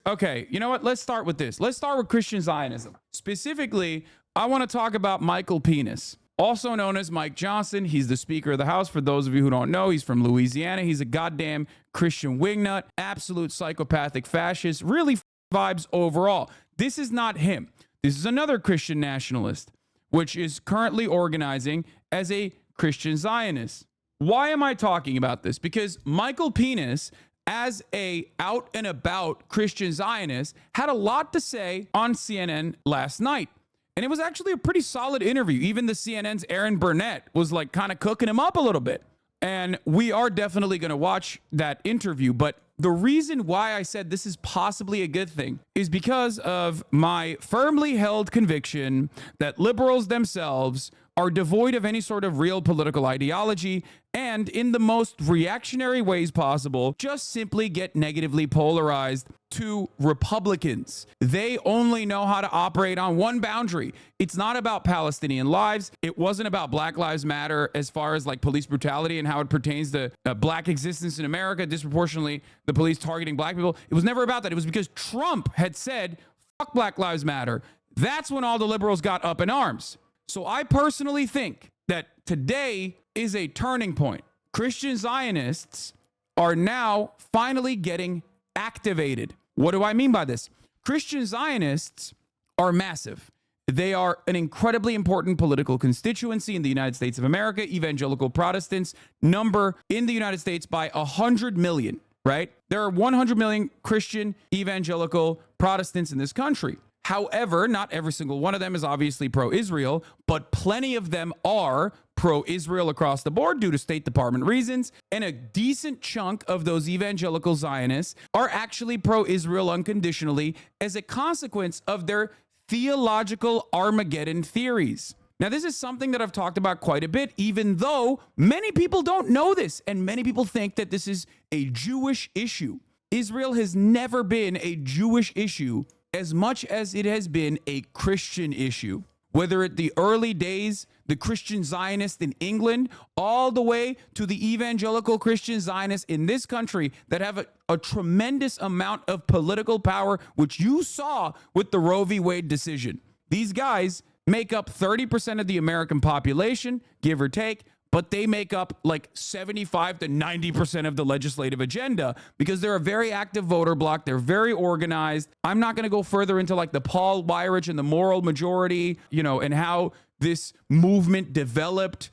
Okay, you know what? Let's start with this. Let's start with Christian Zionism. Specifically, I want to talk about Michael Penis, also known as Mike Johnson. He's the Speaker of the House. For those of you who don't know, he's from Louisiana. He's a goddamn Christian wingnut, absolute psychopathic fascist, really vibes overall. This is not him. This is another Christian nationalist, which is currently organizing as a Christian Zionist. Why am I talking about this? Because Michael Penis, as a out and about Christian Zionist, had a lot to say on CNN last night. And it was actually a pretty solid interview. Even the CNN's Aaron Burnett was like kind of cooking him up a little bit. And we are definitely going to watch that interview. But the reason why I said this is possibly a good thing is because of my firmly held conviction that liberals themselves are devoid of any sort of real political ideology and, in the most reactionary ways possible, just simply get negatively polarized to Republicans. They only know how to operate on one boundary. It's not about Palestinian lives. It wasn't about Black Lives Matter as far as like police brutality and how it pertains to black existence in America, disproportionately the police targeting black people. It was never about that. It was because Trump had said, fuck Black Lives Matter. That's when all the liberals got up in arms. So I personally think that today is a turning point. Christian Zionists are now finally getting activated. What do I mean by this? Christian Zionists are massive. They are an incredibly important political constituency in the United States of America. Evangelical Protestants number in the United States by 100 million, right? There are 100 million Christian evangelical Protestants in this country. However, not every single one of them is obviously pro-Israel, but plenty of them are pro-Israel across the board due to State Department reasons. And a decent chunk of those evangelical Zionists are actually pro-Israel unconditionally as a consequence of their theological Armageddon theories. Now, this is something that I've talked about quite a bit, even though many people don't know this, and many people think that this is a Jewish issue. Israel has never been a Jewish issue as much as it has been a Christian issue. Whether at the early days, the Christian Zionists in England, all the way to the evangelical Christian Zionists in this country that have a tremendous amount of political power, which you saw with the Roe v. Wade decision. These guys make up 30% of the American population, give or take, but they make up like 75 to 90% of the legislative agenda because they're a very active voter bloc. They're very organized. I'm not going to go further into like the Paul Weyrich and the moral majority, and how this movement developed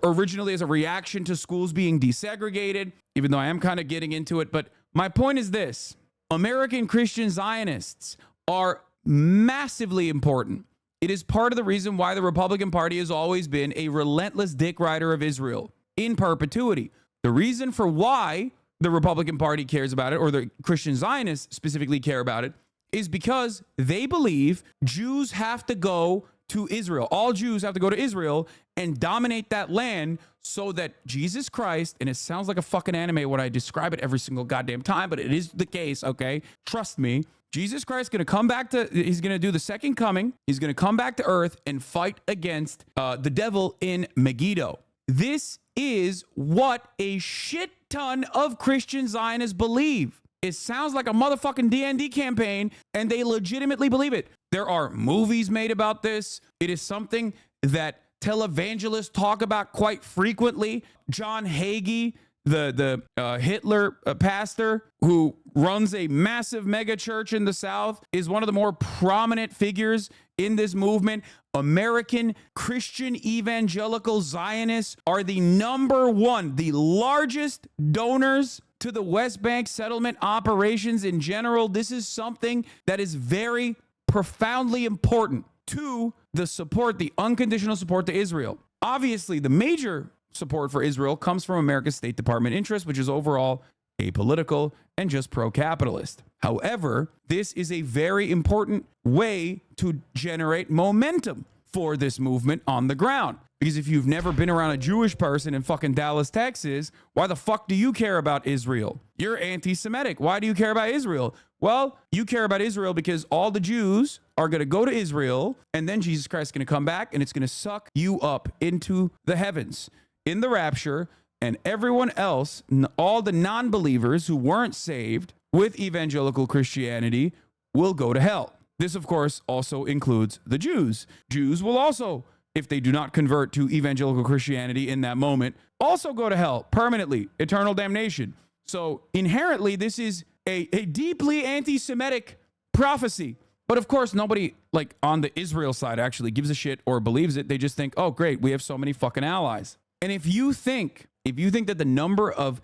originally as a reaction to schools being desegregated, even though I am kind of getting into it. But my point is this: American Christian Zionists are massively important. It is part of the reason why the Republican Party has always been a relentless dick rider of Israel in perpetuity. The reason for why the Republican Party cares about it, or the Christian Zionists specifically care about it, is because they believe Jews have to go to Israel. All Jews have to go to Israel and dominate that land so that Jesus Christ, and it sounds like a fucking anime when I describe it every single goddamn time, but it is the case, okay? Trust me. Jesus Christ is going to come back he's going to do the second coming. He's going to come back to earth and fight against the devil in Megiddo. This is what a shit ton of Christian Zionists believe. It sounds like a motherfucking D&D campaign, and they legitimately believe it. There are movies made about this. It is something that televangelists talk about quite frequently. John Hagee, the Hitler pastor who runs a massive mega church in the South, is one of the more prominent figures in this movement. American Christian evangelical Zionists are the number one, the largest donors to the West Bank settlement operations in general. This is something that is very profoundly important to the support, the unconditional support to Israel. Obviously, the major support for Israel comes from America's State Department interest, which is overall apolitical and just pro-capitalist. However, this is a very important way to generate momentum for this movement on the ground. Because if you've never been around a Jewish person in fucking Dallas, Texas, why the fuck do you care about Israel? You're anti-Semitic. Why do you care about Israel? Well, you care about Israel because all the Jews are going to go to Israel, and then Jesus Christ is going to come back, and it's going to suck you up into the heavens in the rapture, and everyone else, all the non-believers who weren't saved, with evangelical Christianity will go to hell. This, of course, also includes the Jews. Jews will also, if they do not convert to evangelical Christianity in that moment, also go to hell permanently, eternal damnation. So inherently, this is a deeply anti-Semitic prophecy. But of course, nobody like on the Israel side actually gives a shit or believes it. They just think, oh, great, we have so many fucking allies. And if you think that the number of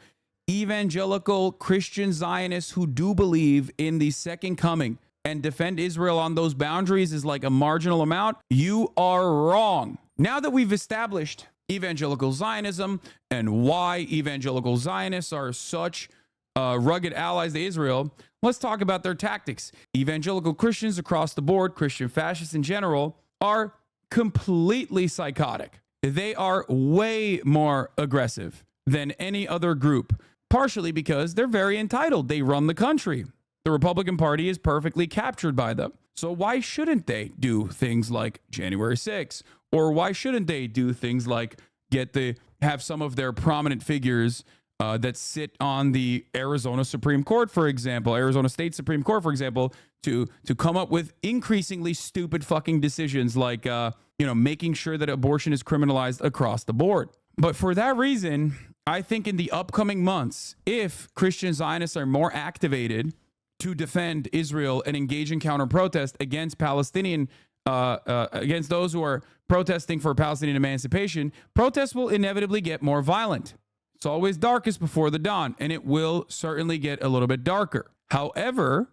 evangelical Christian Zionists who do believe in the second coming and defend Israel on those boundaries is like a marginal amount, you are wrong. Now that we've established evangelical Zionism and why evangelical Zionists are such rugged allies to Israel, let's talk about their tactics. Evangelical Christians across the board, Christian fascists in general, are completely psychotic. They are way more aggressive than any other group, partially because they're very entitled. They run the country. The Republican Party is perfectly captured by them. So why shouldn't they do things like January 6th? Or why shouldn't they do things like have some of their prominent figures that sit on the Arizona Supreme Court, for example, Arizona State Supreme Court, for example, to come up with increasingly stupid fucking decisions like, making sure that abortion is criminalized across the board. But for that reason, I think in the upcoming months, if Christian Zionists are more activated to defend Israel and engage in counter-protest against against those who are protesting for Palestinian emancipation, protests will inevitably get more violent. It's always darkest before the dawn, and it will certainly get a little bit darker. However,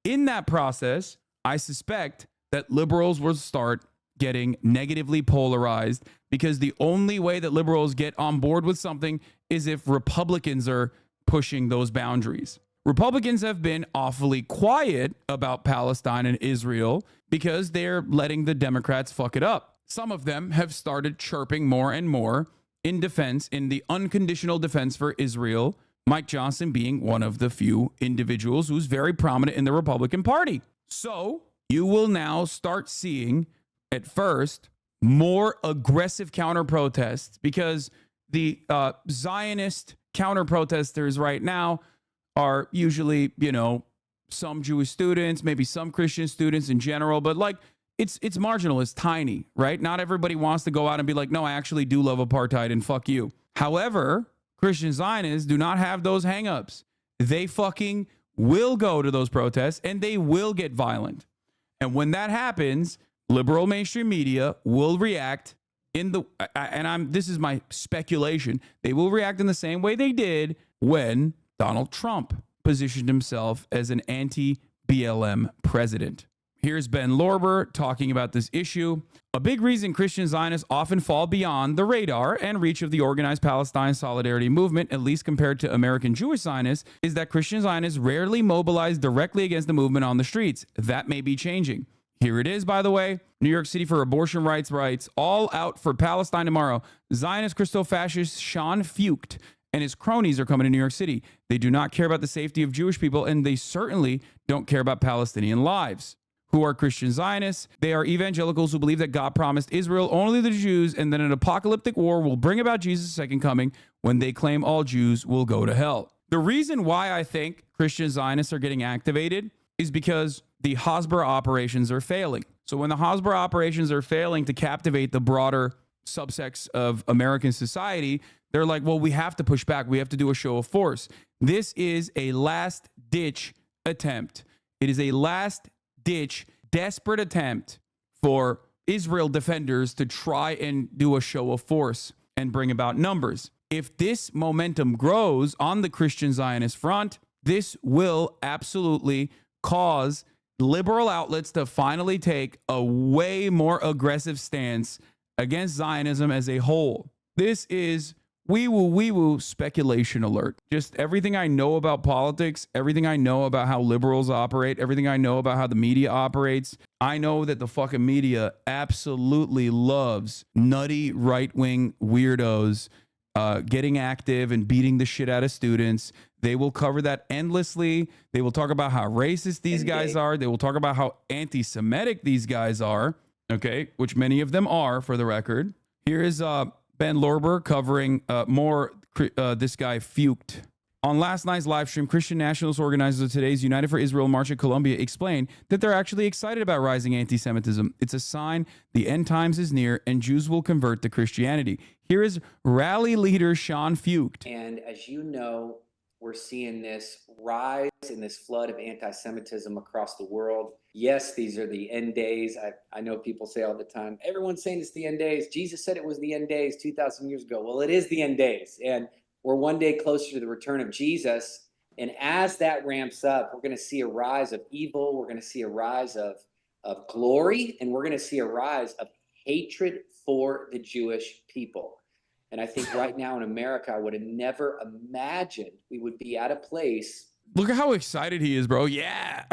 in that process, I suspect that liberals will start getting negatively polarized, because the only way that liberals get on board with something is if Republicans are pushing those boundaries. Republicans have been awfully quiet about Palestine and Israel because they're letting the Democrats fuck it up. Some of them have started chirping more and more in defense, in the unconditional defense for Israel, Mike Johnson being one of the few individuals who's very prominent in the Republican Party. So you will now start seeing, at first, more aggressive counter-protests, because the Zionist counter-protesters right now are usually, some Jewish students, maybe some Christian students in general, but like it's marginal, it's tiny, right? Not everybody wants to go out and be like, no, I actually do love apartheid and fuck you. However, Christian Zionists do not have those hangups. They fucking will go to those protests and they will get violent. And when that happens, liberal mainstream media will react this is my speculation, they will react in the same way they did when Donald Trump positioned himself as an anti-BLM president. Here's Ben Lorber talking about this issue. A big reason Christian Zionists often fall beyond the radar and reach of the organized Palestine solidarity movement, at least compared to American Jewish Zionists, is that Christian Zionists rarely mobilize directly against the movement on the streets. That may be changing. Here it is, by the way. New York City for abortion rights, all out for Palestine tomorrow. Zionist Christo-fascist Sean Fucht and his cronies are coming to New York City. They do not care about the safety of Jewish people, and they certainly don't care about Palestinian lives. Who are Christian Zionists? They are evangelicals who believe that God promised Israel only the Jews, and that an apocalyptic war will bring about Jesus' second coming, when they claim all Jews will go to hell. The reason why I think Christian Zionists are getting activated is because the Hasbara operations are failing. So when the Hasbara operations are failing to captivate the broader subsects of American society, they're like, well, we have to push back. We have to do a show of force. This is a last-ditch attempt. It is a last-ditch, desperate attempt for Israel defenders to try and do a show of force and bring about numbers. If this momentum grows on the Christian Zionist front, this will absolutely cause liberal outlets to finally take a way more aggressive stance against Zionism as a whole. This is wee-woo speculation alert. Just everything I know about politics, everything I know about how liberals operate, everything I know about how the media operates. I know that the fucking media absolutely loves nutty right-wing weirdos getting active and beating the shit out of students. They will cover that endlessly. They will talk about how racist these guys are. They will talk about how anti-Semitic these guys are, okay, which many of them are, for the record. Here is Ben Lorber covering more this guy Fucht. On last night's live stream, Christian nationalist organizers of today's United for Israel March in Colombia explained that they're actually excited about rising anti-Semitism. It's a sign the end times is near and Jews will convert to Christianity. Here is rally leader Sean Fucht. And as you know, we're seeing this rise in this flood of anti-Semitism across the world. Yes, these are the end days. I know people say all the time, everyone's saying it's the end days. Jesus said it was the end days 2,000 years ago. Well, it is the end days. And we're one day closer to the return of Jesus. And as that ramps up, we're going to see a rise of evil. We're going to see a rise of glory. And we're going to see a rise of hatred for the Jewish people. And I think right now in America, I would have never imagined we would be at a place. Look at how excited he is, bro. Yeah.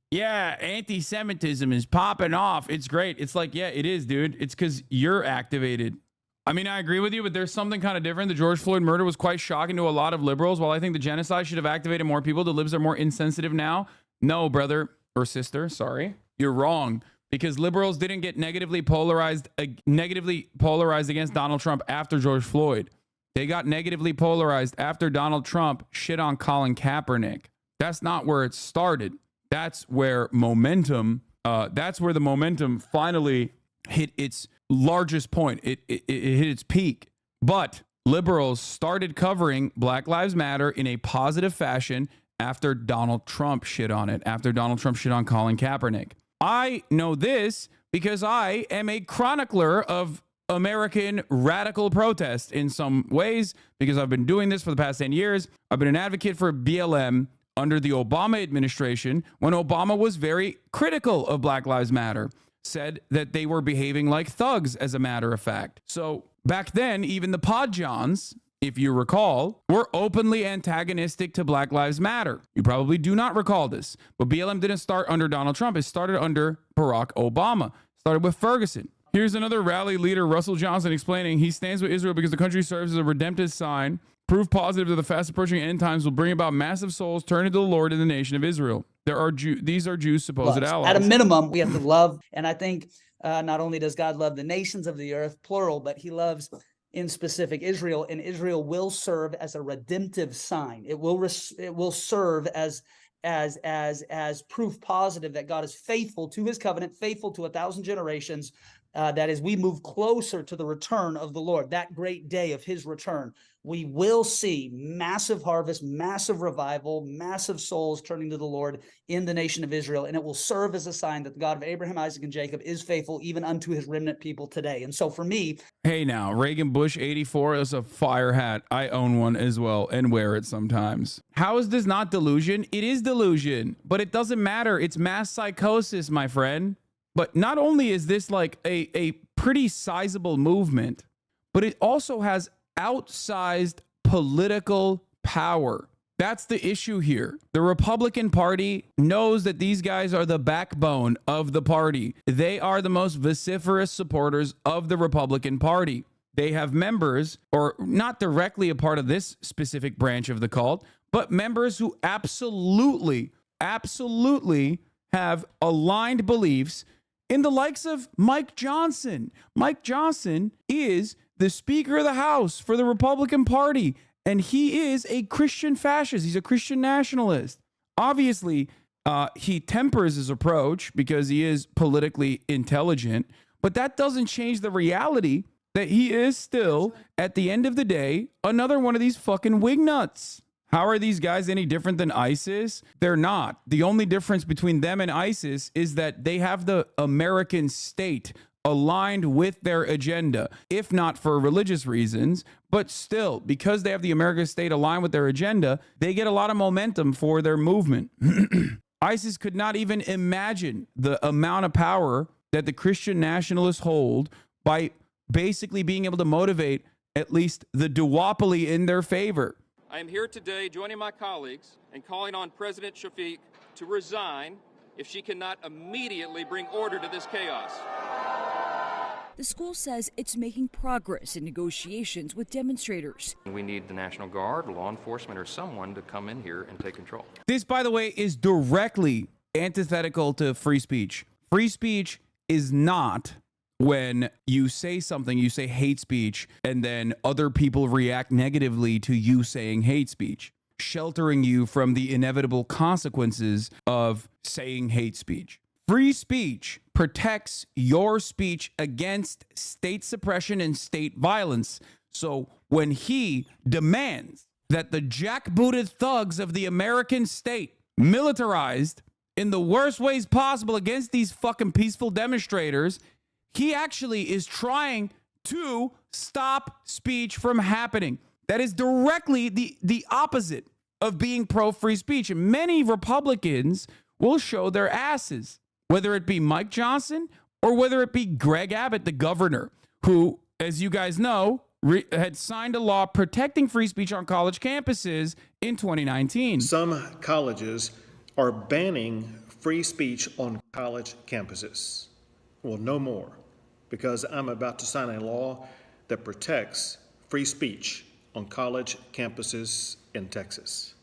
Yeah, anti-Semitism is popping off. It's great. It's like, yeah, it is, dude. It's because you're activated. I mean, I agree with you, but there's something kind of different. The George Floyd murder was quite shocking to a lot of liberals. While I think the genocide should have activated more people, the libs are more insensitive now. No, brother or sister, sorry. You're wrong. Because liberals didn't get negatively polarized against Donald Trump after George Floyd. They got negatively polarized after Donald Trump shit on Colin Kaepernick. That's not where it started. That's where the momentum finally hit its largest point. It hit its peak. But liberals started covering Black Lives Matter in a positive fashion after Donald Trump shit on it, after Donald Trump shit on Colin Kaepernick. I know this because I am a chronicler of American radical protest in some ways, because I've been doing this for the past 10 years. I've been an advocate for BLM under the Obama administration when Obama was very critical of Black Lives Matter, said that they were behaving like thugs, as a matter of fact. So back then, even the Podjohns, if you recall, were openly antagonistic to Black Lives Matter. You probably do not recall this, but BLM didn't start under Donald Trump. It started under Barack Obama. It started with Ferguson. Here's another rally leader, Russell Johnson, explaining he stands with Israel because the country serves as a redemptive sign. Proof positive that the fast approaching end times will bring about massive souls turning to the Lord in the nation of Israel. These are Jews' supposed allies. At a minimum, we have to love, and I think not only does God love the nations of the earth, plural, but he loves in specific Israel, and Israel will serve as a redemptive sign. It will serve as proof positive that God is faithful to his covenant, faithful to 1,000 generations. That as we move closer to the return of the Lord, that great day of his return, we will see massive harvest, massive revival, massive souls turning to the Lord in the nation of Israel. And it will serve as a sign that the God of Abraham, Isaac, and Jacob is faithful even unto his remnant people today. And so for me... Hey now, Reagan Bush 84 is a fire hat. I own one as well and wear it sometimes. How is this not delusion? It is delusion, but it doesn't matter. It's mass psychosis, my friend. But not only is this like a pretty sizable movement, but it also has outsized political power. That's the issue here. The Republican Party knows that these guys are the backbone of the party. They are the most vociferous supporters of the Republican Party. They have members, or not directly a part of this specific branch of the cult, but members who absolutely have aligned beliefs in the likes of Mike Johnson. Mike Johnson is the Speaker of the House for the Republican Party, and he is a Christian fascist. He's a Christian nationalist. Obviously, he tempers his approach because he is politically intelligent, but that doesn't change the reality that he is still, at the end of the day, another one of these fucking wingnuts. How are these guys any different than ISIS? They're not. The only difference between them and ISIS is that they have the American state aligned with their agenda, if not for religious reasons, but still, because they have the American state aligned with their agenda, they get a lot of momentum for their movement. ISIS could not even imagine the amount of power that the Christian nationalists hold by basically being able to motivate at least the duopoly in their favor. I am here today joining my colleagues and calling on President Shafiq to resign if she cannot immediately bring order to this chaos. The school says it's making progress in negotiations with demonstrators. We need the National Guard, law enforcement, or someone to come in here and take control. This, by the way, is directly antithetical to free speech. Free speech is not when you say something, you say hate speech, and then other people react negatively to you saying hate speech. sheltering you from the inevitable consequences of saying hate speech. Free speech protects your speech against state suppression and state violence. So when he demands that the jackbooted thugs of the American state militarized in the worst ways possible against these fucking peaceful demonstrators, he actually is trying to stop speech from happening. That is directly the opposite of being pro-free speech. And many Republicans will show their asses, whether it be Mike Johnson or whether it be Greg Abbott, the governor, who, as you guys know, had signed a law protecting free speech on college campuses in 2019. Some colleges are banning free speech on college campuses. Well, no more, because I'm about to sign a law that protects free speech on college campuses in Texas.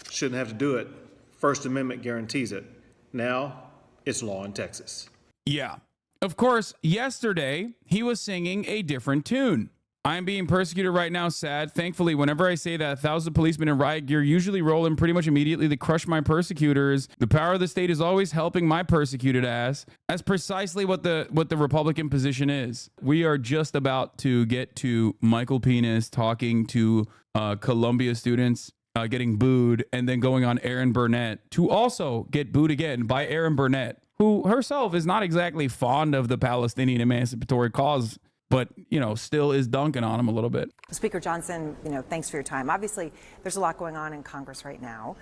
Shouldn't have to do it. First Amendment guarantees it. Now it's law in Texas. Yeah. Of course, yesterday he was singing a different tune. I'm being persecuted right now, sad. Thankfully, whenever I say that, 1,000 policemen in riot gear usually roll in pretty much immediately to crush my persecutors. The power of the state is always helping my persecuted ass. That's precisely what the Republican position is. We are just about to get to Michael Penis talking to Columbia students, getting booed, and then going on Erin Burnett to also get booed again by Erin Burnett, who herself is not exactly fond of the Palestinian emancipatory cause, but, you know, still is dunking on him a little bit. Speaker Johnson, thanks for your time. Obviously, there's a lot going on in Congress right now.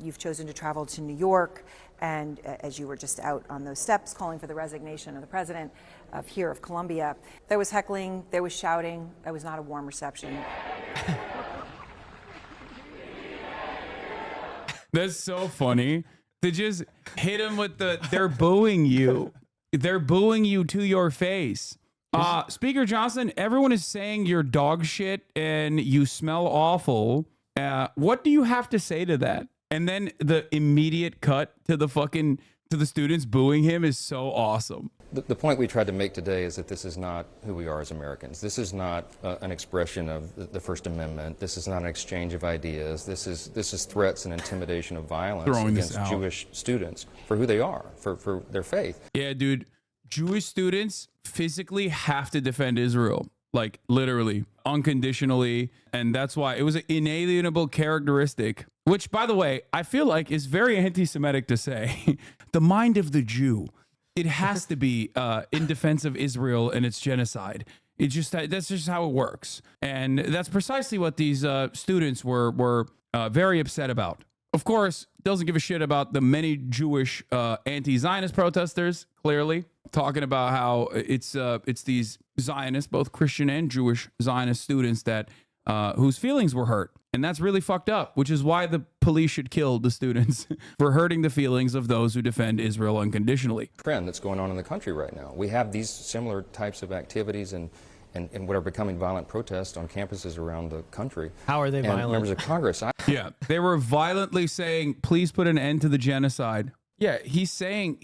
You've chosen to travel to New York, and as you were just out on those steps calling for the resignation of the president of Columbia, there was heckling, there was shouting, that was not a warm reception. That's so funny. To just hit him with they're booing you. They're booing you to your face. Speaker Johnson, everyone is saying you're dog shit and you smell awful. What do you have to say to that? And then the immediate cut to the students booing him is so awesome. The point we tried to make today is that this is not who we are as Americans. This is not an expression of the First Amendment. This is not an exchange of ideas. This is threats and intimidation of violence against Jewish students for who they are, for their faith. Yeah, dude. Jewish students physically have to defend Israel, like literally, unconditionally. And that's why it was an inalienable characteristic, which, by the way, I feel like is very anti-Semitic to say. The mind of the Jew. It has to be in defense of Israel and its genocide. It's just that's just how it works, and that's precisely what these students were very upset about. Of course, doesn't give a shit about the many Jewish anti-Zionist protesters. Clearly, talking about how it's these Zionists, both Christian and Jewish Zionist students that whose feelings were hurt. And that's really fucked up, which is why the police should kill the students for hurting the feelings of those who defend Israel unconditionally. Trend that's going on in the country right now. We have these similar types of activities and what are becoming violent protests on campuses around the country. How are they violent? Members of Congress. Yeah, they were violently saying, please put an end to the genocide. Yeah, he's saying,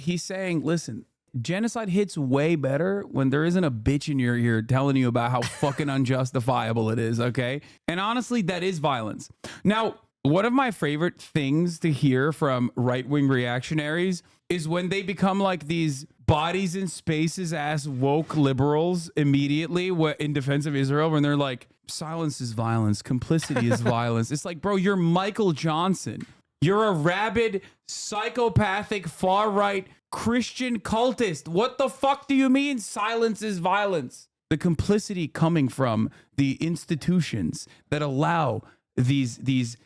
listen, genocide hits way better when there isn't a bitch in your ear telling you about how fucking unjustifiable it is, okay? And honestly, that is violence. Now, one of my favorite things to hear from right-wing reactionaries is when they become like these bodies in spaces ass woke liberals immediately in defense of Israel, when they're like, silence is violence, complicity is violence. It's like, bro, you're Michael Johnson. You're a rabid, psychopathic, far-right Christian cultist. What the fuck do you mean silence is violence? The complicity coming from the institutions that allow these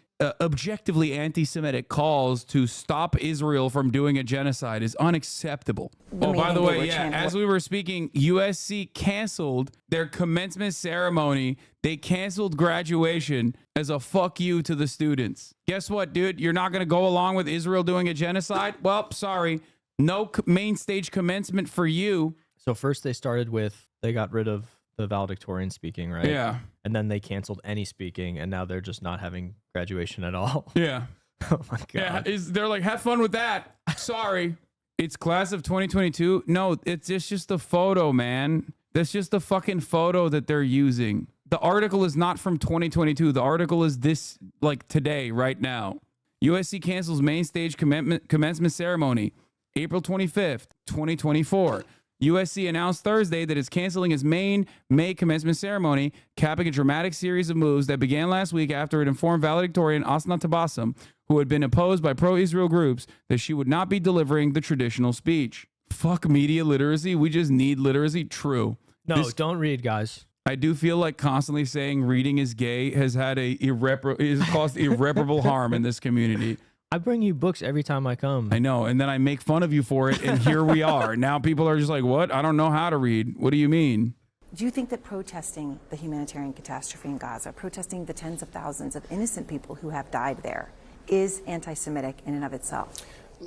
objectively anti-Semitic calls to stop Israel from doing a genocide is unacceptable. Oh, by the way, yeah, as we were speaking, USC canceled their commencement ceremony. They canceled graduation as a fuck you to the students. Guess what, dude? You're not going to go along with Israel doing a genocide? Well, sorry. No main stage commencement for you. So first they started with, they got rid of the valedictorian speaking, right? Yeah. And then they canceled any speaking, and now they're just not having graduation at all. Yeah. Oh my God. Yeah, they're like, have fun with that. Sorry. It's class of 2022. No, it's just the photo, man. That's just the fucking photo that they're using. The article is not from 2022. The article is this, like today, right now. USC cancels main stage commencement ceremony, April 25th, 2024. USC announced Thursday that it's canceling its main May commencement ceremony, capping a dramatic series of moves that began last week after it informed valedictorian Asna Tabassum, who had been opposed by pro-Israel groups, that she would not be delivering the traditional speech. Fuck media literacy. We just need literacy. True. No, don't read, guys. I do feel like constantly saying reading is gay has had has caused irreparable harm in this community. I bring you books every time I come. I know, and then I make fun of you for it, and here we are. Now people are just like, what? I don't know how to read. What do you mean? Do you think that protesting the humanitarian catastrophe in Gaza, protesting the tens of thousands of innocent people who have died there, is anti-Semitic in and of itself?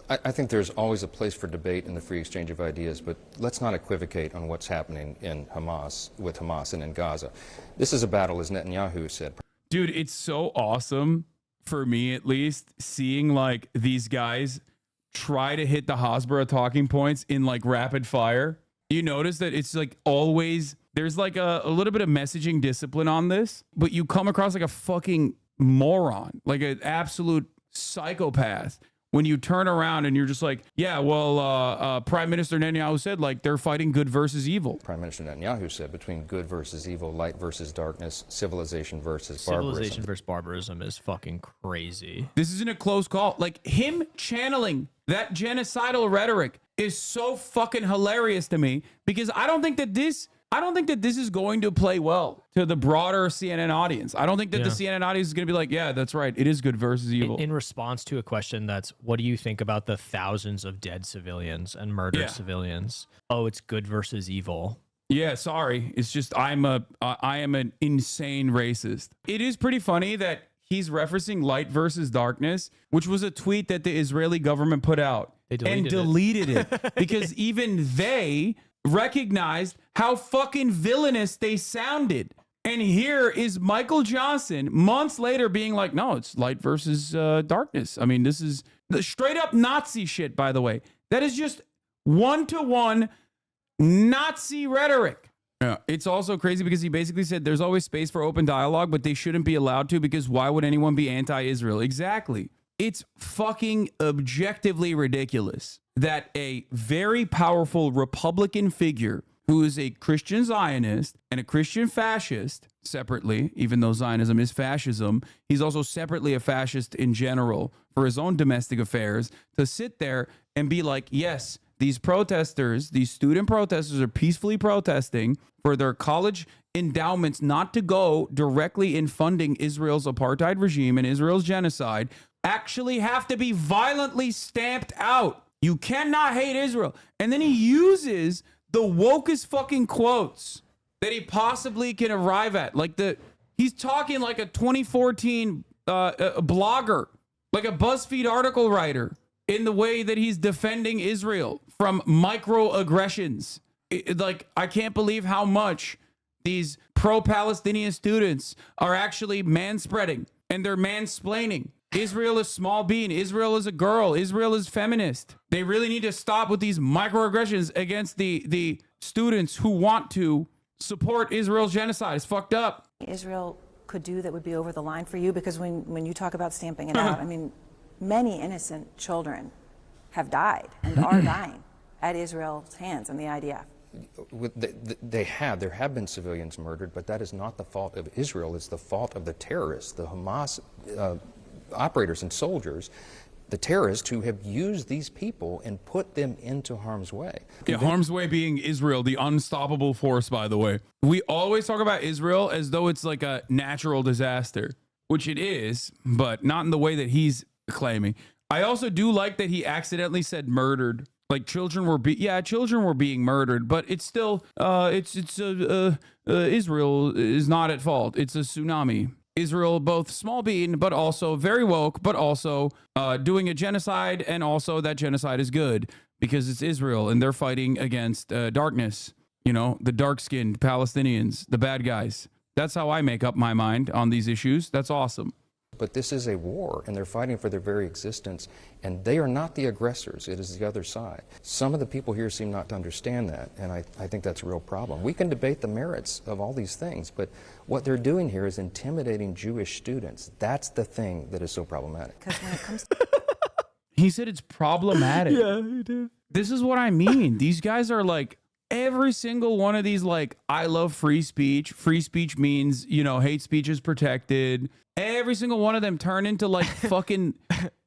I think there's always a place for debate in the free exchange of ideas, but let's not equivocate on what's happening in with Hamas and in Gaza. This is a battle, as Netanyahu said. Dude, it's so awesome, for me at least, seeing like these guys try to hit the Hasbara talking points in like rapid fire. You notice that it's like always, there's like a little bit of messaging discipline on this, but you come across like a fucking moron, like an absolute psychopath. When you turn around and you're just like, yeah, well, Prime Minister Netanyahu said, like, they're fighting good versus evil. Prime Minister Netanyahu said between good versus evil, light versus darkness, civilization versus barbarism. Civilization versus barbarism is fucking crazy. This isn't a close call. Like, him channeling that genocidal rhetoric is so fucking hilarious to me, because I don't think that this is going to play well to the broader CNN audience. I don't think that the CNN audience is going to be like, yeah, that's right. It is good versus evil. In response to a question that's, what do you think about the thousands of dead civilians and murdered civilians? Oh, it's good versus evil. Yeah, sorry. It's just I am an insane racist. It is pretty funny that he's referencing light versus darkness, which was a tweet that the Israeli government put out and deleted it because even they recognized how fucking villainous they sounded. And here is Michael Johnson months later being like, no, it's light versus darkness. I mean, this is the straight up Nazi shit, by the way. That is just one-to-one Nazi rhetoric. Yeah, it's also crazy because he basically said there's always space for open dialogue, but they shouldn't be allowed to, because why would anyone be anti-Israel? Exactly. It's fucking objectively ridiculous that a very powerful Republican figure who is a Christian Zionist and a Christian fascist separately, even though Zionism is fascism, he's also separately a fascist in general for his own domestic affairs, to sit there and be like, yes, these protesters, these student protesters are peacefully protesting for their college endowments not to go directly in funding Israel's apartheid regime and Israel's genocide, actually have to be violently stamped out. You cannot hate Israel. And then he uses the wokest fucking quotes that he possibly can arrive at. Like he's talking like a 2014 blogger, like a BuzzFeed article writer, in the way that he's defending Israel from microaggressions. Like, I can't believe how much these pro-Palestinian students are actually manspreading, and they're mansplaining. Israel is small bean. Israel is a girl. Israel is feminist. They really need to stop with these microaggressions against the students who want to support Israel's genocide. It's fucked up. Israel could do that would be over the line for you, because when you talk about stamping it out, I mean, many innocent children have died and are dying at Israel's hands and the IDF. There have been civilians murdered, but that is not the fault of Israel. It's the fault of the terrorists, the Hamas operators and soldiers, the terrorists who have used these people and put them into harm's way. Yeah, harm's way being Israel, the unstoppable force, by the way. We always talk about Israel as though it's like a natural disaster, which it is, but not in the way that he's claiming. I also do like that he accidentally said murdered. Like, children were being murdered, but it's still Israel is not at fault. It's a tsunami. Israel, both small bean, but also very woke, but also doing a genocide, and also that genocide is good because it's Israel and they're fighting against darkness. You know, the dark-skinned Palestinians, the bad guys. That's how I make up my mind on these issues. That's awesome. but this is a war, and they're fighting for their very existence, and they are not the aggressors. It is the other side. Some of the people here seem not to understand that, and I think that's a real problem. We can debate the merits of all these things, but what they're doing here is intimidating Jewish students. That's the thing that is so problematic. Because when it comes He said it's problematic. Yeah, he did. This is what I mean. These guys are like, every single one of these, like, I love free speech. Free speech means, you know, hate speech is protected. Every single one of them turn into like fucking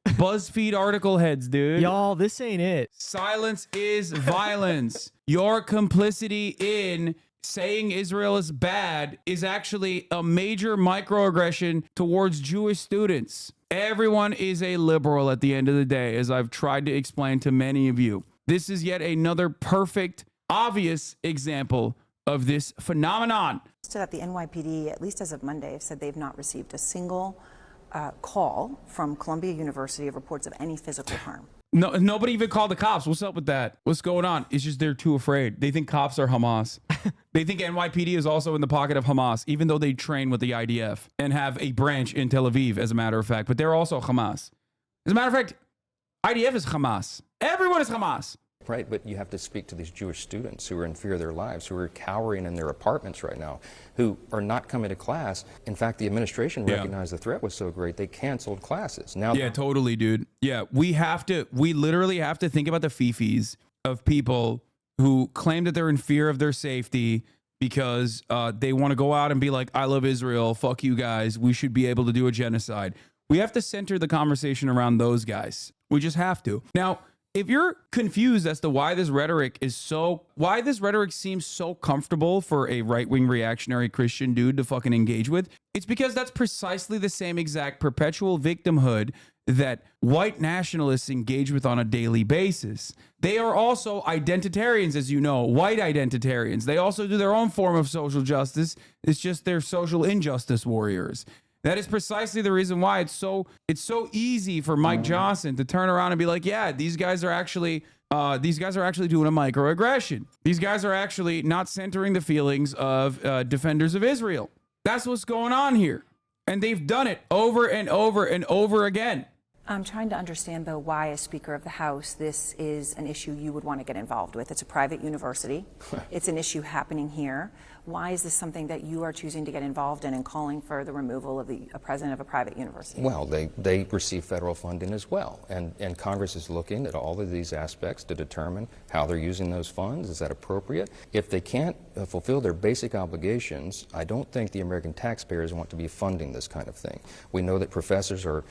BuzzFeed article heads, dude. Y'all, this ain't it. Silence is violence. Your complicity in saying Israel is bad is actually a major microaggression towards Jewish students. Everyone is a liberal at the end of the day, as I've tried to explain to many of you. This is yet another perfect, obvious example of this phenomenon. that the NYPD, at least as of Monday, have said they've not received a single call from Columbia University of reports of any physical harm. No, nobody even called the cops. What's up with that? What's going on? It's just they're too afraid. They think cops are Hamas. They think NYPD is also in the pocket of Hamas, even though they train with the IDF and have a branch in Tel Aviv, as a matter of fact. But they're also Hamas. As a matter of fact, IDF is Hamas. Everyone is Hamas. Right, but you have to speak to these Jewish students who are in fear of their lives, who are cowering in their apartments right now, who are not coming to class. In fact, the administration recognized the threat was so great, they canceled classes. Now, yeah, totally, dude. Yeah, we literally have to think about the fifis of people who claim that they're in fear of their safety because they want to go out and be like, I love Israel, fuck you guys, we should be able to do a genocide. We have to center the conversation around those guys. We just have to. Now, if you're confused as to why this rhetoric seems so comfortable for a right-wing reactionary Christian dude to fucking engage with, it's because that's precisely the same exact perpetual victimhood that white nationalists engage with on a daily basis. They are also identitarians, as you know, white identitarians. They also do their own form of social justice. It's just they're social injustice warriors. That is precisely the reason why it's so easy for Mike Johnson to turn around and be like, yeah, these guys are actually doing a microaggression. These guys are actually not centering the feelings of defenders of Israel. That's what's going on here. And they've done it over and over and over again. I'm trying to understand, though, why, as Speaker of the House, this is an issue you would want to get involved with. It's a private university. It's an issue happening here. Why is this something that you are choosing to get involved in and calling for the removal of a president of a private university? Well, they receive federal funding as well. And Congress is looking at all of these aspects to determine how they're using those funds. Is that appropriate? If they can't fulfill their basic obligations, I don't think the American taxpayers want to be funding this kind of thing. We know that professors are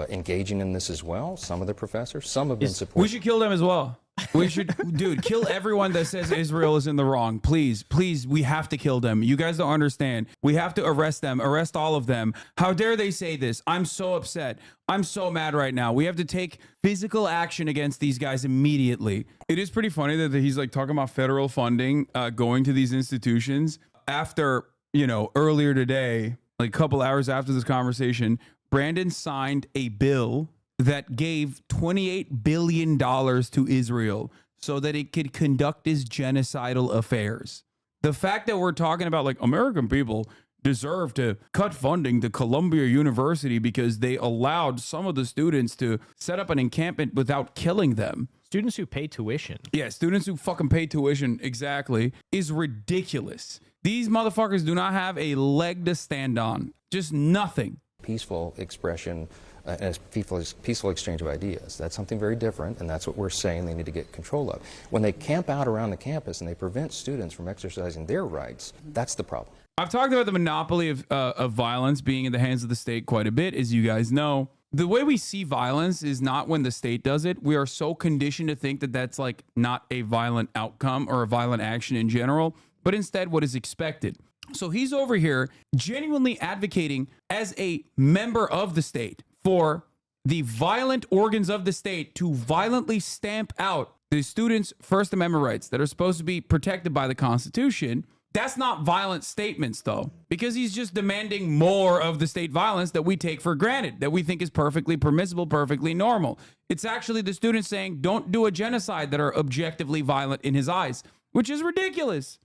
engaging in this as well. Some of the professors, some have been supporting. We should kill them as well. We should, dude, kill everyone that says Israel is in the wrong. Please, please, we have to kill them. You guys don't understand. We have to arrest them, arrest all of them. How dare they say this? I'm so upset. I'm so mad right now. We have to take physical action against these guys immediately. It is pretty funny that he's like talking about federal funding going to these institutions after, earlier today, like a couple hours after this conversation, Brandon signed a bill that gave $28 billion to Israel so that it could conduct its genocidal affairs. The fact that we're talking about like American people deserve to cut funding to Columbia University because they allowed some of the students to set up an encampment without killing them. Students who pay tuition. Yeah, students who fucking pay tuition, exactly, is ridiculous. These motherfuckers do not have a leg to stand on. Just nothing. Peaceful expression and peaceful exchange of ideas. That's something very different, and that's what we're saying they need to get control of. When they camp out around the campus and they prevent students from exercising their rights, that's the problem. I've talked about the monopoly of violence being in the hands of the state quite a bit, as you guys know. The way we see violence is not when the state does it. We are so conditioned to think that that's like not a violent outcome or a violent action in general, but instead what is expected. So he's over here genuinely advocating as a member of the state for the violent organs of the state to violently stamp out the students' First Amendment rights that are supposed to be protected by the Constitution. That's not violent statements, though, because he's just demanding more of the state violence that we take for granted, that we think is perfectly permissible, perfectly normal. It's actually the students saying, don't do a genocide that are objectively violent in his eyes, which is ridiculous.